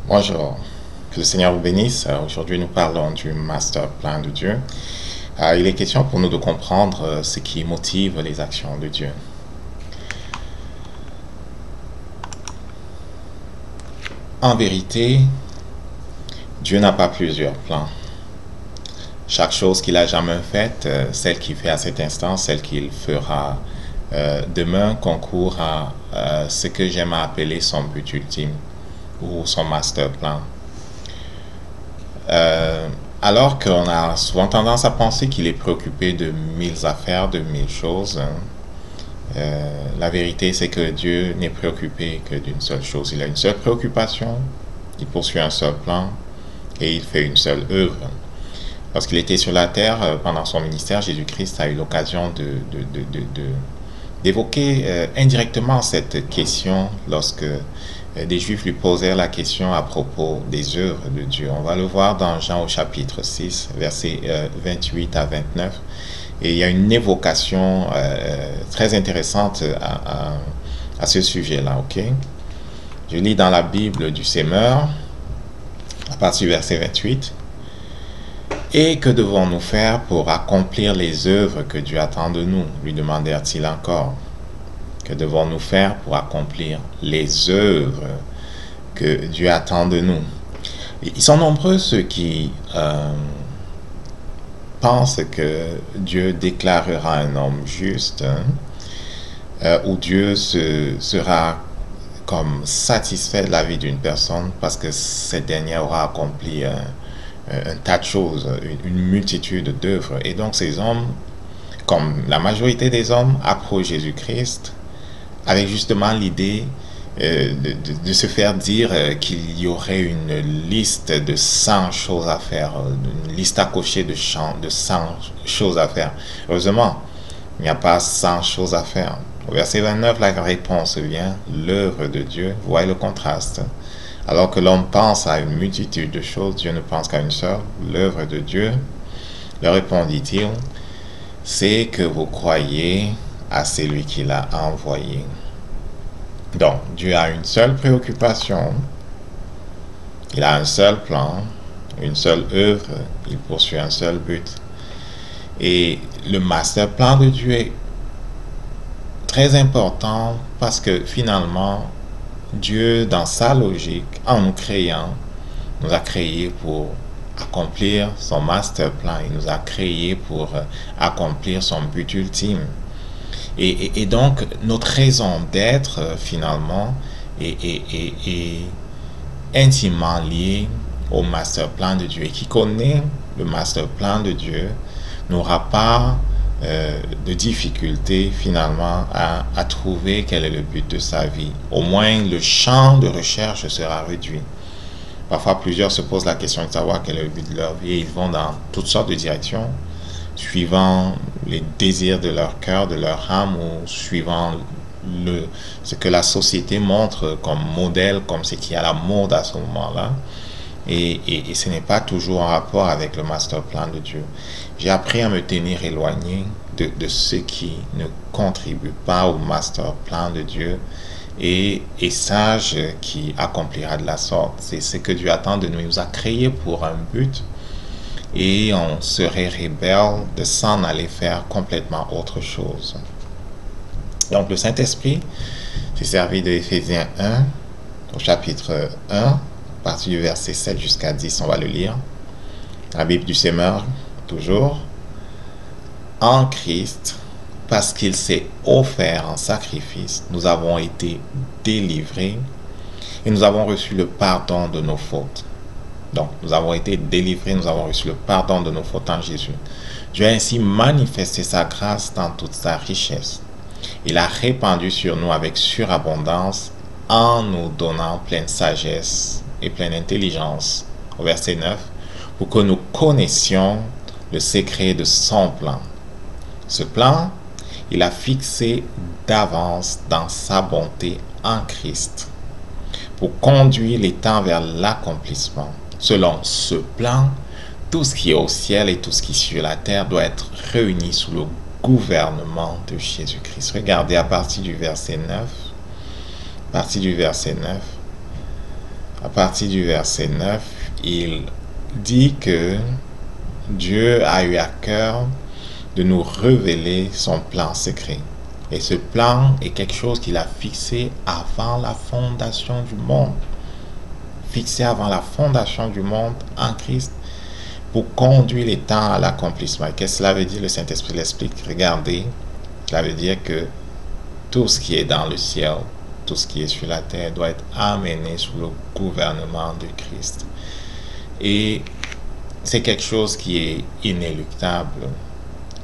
Bonjour, que le Seigneur vous bénisse. Aujourd'hui, nous parlons du master plan de Dieu. Il est question pour nous de comprendre ce qui motive les actions de Dieu. En vérité, Dieu n'a pas plusieurs plans. Chaque chose qu'il a jamais faite, celle qu'il fait à cet instant, celle qu'il fera demain, concourt à ce que j'aime appeler son but ultime ou son master plan. Alors qu'on a souvent tendance à penser qu'il est préoccupé de mille affaires, de mille choses, la vérité c'est que Dieu n'est préoccupé que d'une seule chose. Il a une seule préoccupation, il poursuit un seul plan et il fait une seule œuvre. Lorsqu'il était sur la terre, pendant son ministère, Jésus-Christ a eu l'occasion d'évoquer indirectement cette question lorsque des Juifs lui posèrent la question à propos des œuvres de Dieu. On va le voir dans Jean au chapitre 6, versets 28 à 29. Et il y a une évocation très intéressante à ce sujet-là, ok? Je lis dans la Bible du Semeur, à partir du verset 28. Et que devons-nous faire pour accomplir les œuvres que Dieu attend de nous, lui demandèrent-ils encore. Que devons-nous faire pour accomplir les œuvres que Dieu attend de nous? Ils sont nombreux ceux qui pensent que Dieu déclarera un homme juste, ou Dieu sera comme satisfait de la vie d'une personne parce que cette dernière aura accompli un tas de choses, une multitude d'œuvres. Et donc ces hommes, comme la majorité des hommes, approchent Jésus-Christ avec justement l'idée de se faire dire qu'il y aurait une liste de 100 choses à faire, une liste à cocher de 100 choses à faire. Heureusement, il n'y a pas 100 choses à faire. Au verset 29, la réponse vient, l'œuvre de Dieu. Voyez le contraste. Alors que l'homme pense à une multitude de choses, Dieu ne pense qu'à une seule, l'œuvre de Dieu. Leur répondit-il, c'est que vous croyez à celui qui l'a envoyé. Donc, Dieu a une seule préoccupation, il a un seul plan, une seule œuvre, il poursuit un seul but. Et le master plan de Dieu est très important parce que finalement, Dieu, dans sa logique, en nous créant, nous a créés pour accomplir son master plan. Il nous a créés pour accomplir son but ultime. Et donc, notre raison d'être, finalement, est intimement liée au master plan de Dieu. Et qui connaît le master plan de Dieu n'aura pas de difficulté finalement à trouver quel est le but de sa vie. Au moins, le champ de recherche sera réduit. Parfois, plusieurs se posent la question de savoir quel est le but de leur vie et ils vont dans toutes sortes de directions, suivant les désirs de leur cœur, de leur âme, ou suivant ce que la société montre comme modèle, comme ce qui est à la mode à ce moment-là. Et ce n'est pas toujours en rapport avec le master plan de Dieu. J'ai appris à me tenir éloigné de ce qui ne contribue pas au master plan de Dieu et sage qui accomplira de la sorte. C'est ce que Dieu attend de nous. Il nous a créés pour un but et on serait rebelle de s'en aller faire complètement autre chose. Donc le Saint-Esprit s'est servi de Éphésiens 1 au chapitre 1, à partir du verset 7 jusqu'à 10, on va le lire. La Bible du Semeur, toujours. En Christ, parce qu'il s'est offert en sacrifice, nous avons été délivrés et nous avons reçu le pardon de nos fautes. Donc, nous avons été délivrés, nous avons reçu le pardon de nos fautes en Jésus. Dieu a ainsi manifesté sa grâce dans toute sa richesse. Il a répandu sur nous avec surabondance en nous donnant pleine sagesse et pleine intelligence. Au verset 9, pour que nous connaissions le secret de son plan. Ce plan, il a fixé d'avance dans sa bonté en Christ pour conduire les temps vers l'accomplissement. Selon ce plan, tout ce qui est au ciel et tout ce qui est sur la terre doit être réuni sous le gouvernement de Jésus-Christ. Regardez à partir du verset 9. À partir du verset 9. à partir du verset 9, il dit que Dieu a eu à cœur de nous révéler son plan secret. Et ce plan est quelque chose qu'il a fixé avant la fondation du monde. Fixé avant la fondation du monde en Christ pour conduire les temps à l'accomplissement. Qu'est-ce que cela veut dire? Le Saint-Esprit l'explique. Regardez, cela veut dire que tout ce qui est dans le ciel, tout ce qui est sur la terre doit être amené sous le gouvernement de Christ. Et c'est quelque chose qui est inéluctable.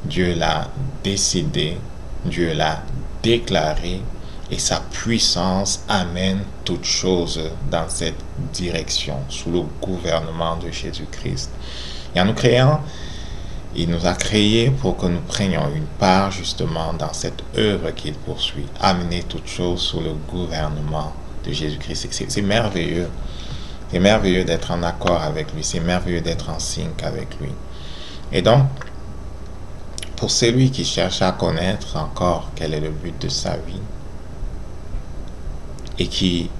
Dieu l'a décidé, Dieu l'a déclaré, et sa puissance amène toutes choses dans cette direction, sous le gouvernement de Jésus-Christ. Et en nous créant, il nous a créés pour que nous prenions une part justement dans cette œuvre qu'il poursuit, amener toutes choses sous le gouvernement de Jésus-Christ. C'est merveilleux. C'est merveilleux d'être en accord avec lui. C'est merveilleux d'être en sync avec lui. Et donc, pour celui qui cherche à connaître encore quel est le but de sa vie et qui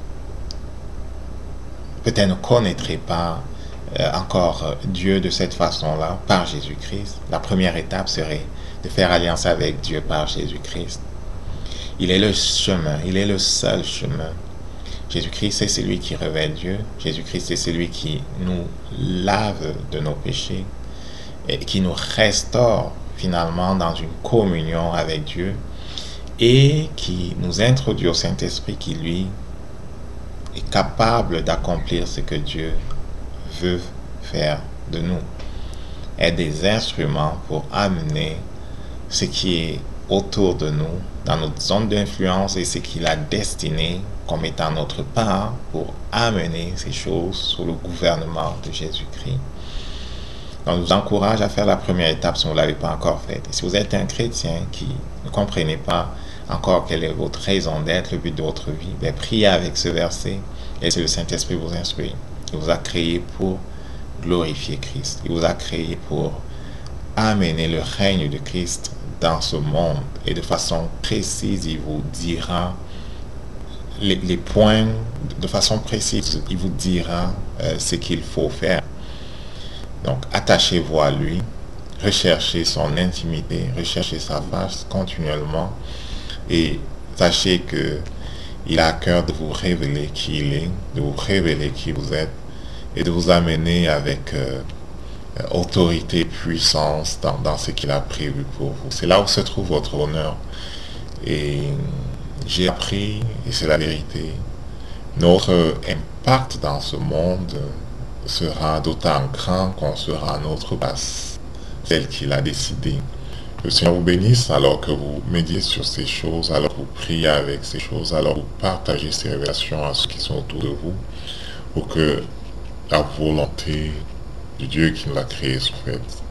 peut-être ne connaîtrait pas encore Dieu de cette façon-là, par Jésus-Christ, la première étape serait de faire alliance avec Dieu par Jésus-Christ. Il est le chemin, il est le seul chemin. Jésus-Christ, c'est celui qui révèle Dieu. Jésus-Christ, c'est celui qui nous lave de nos péchés et qui nous restaure finalement dans une communion avec Dieu et qui nous introduit au Saint-Esprit qui, lui, est capable d'accomplir ce que Dieu veut faire de nous. Est des instruments pour amener ce qui est autour de nous, dans notre zone d'influence et ce qu'il a destiné comme étant notre part pour amener ces choses sous le gouvernement de Jésus-Christ. Donc, je vous encourage à faire la première étape si vous ne l'avez pas encore faite. Et si vous êtes un chrétien qui ne comprenez pas encore quelle est votre raison d'être, le but de votre vie, bien, priez avec ce verset et laissez le Saint-Esprit vous instruire. Il vous a créé pour glorifier Christ. Il vous a créé pour amener le règne de Christ dans ce monde. Et de façon précise, il vous dira les points, de façon précise, il vous dira ce qu'il faut faire. Donc, attachez-vous à lui, recherchez son intimité, recherchez sa face continuellement et sachez que il a à cœur de vous révéler qui il est, de vous révéler qui vous êtes et de vous amener avec autorité et puissance dans ce qu'il a prévu pour vous. C'est là où se trouve votre honneur. Et j'ai appris, et c'est la vérité, notre impact dans ce monde sera d'autant grand qu'on sera à notre place, celle qu'il a décidé. Le Seigneur vous bénisse alors que vous médiez sur ces choses, alors que vous priez avec ces choses, alors que vous partagez ces révélations à ceux qui sont autour de vous, pour que la volonté de Dieu qui nous a créés soit faite.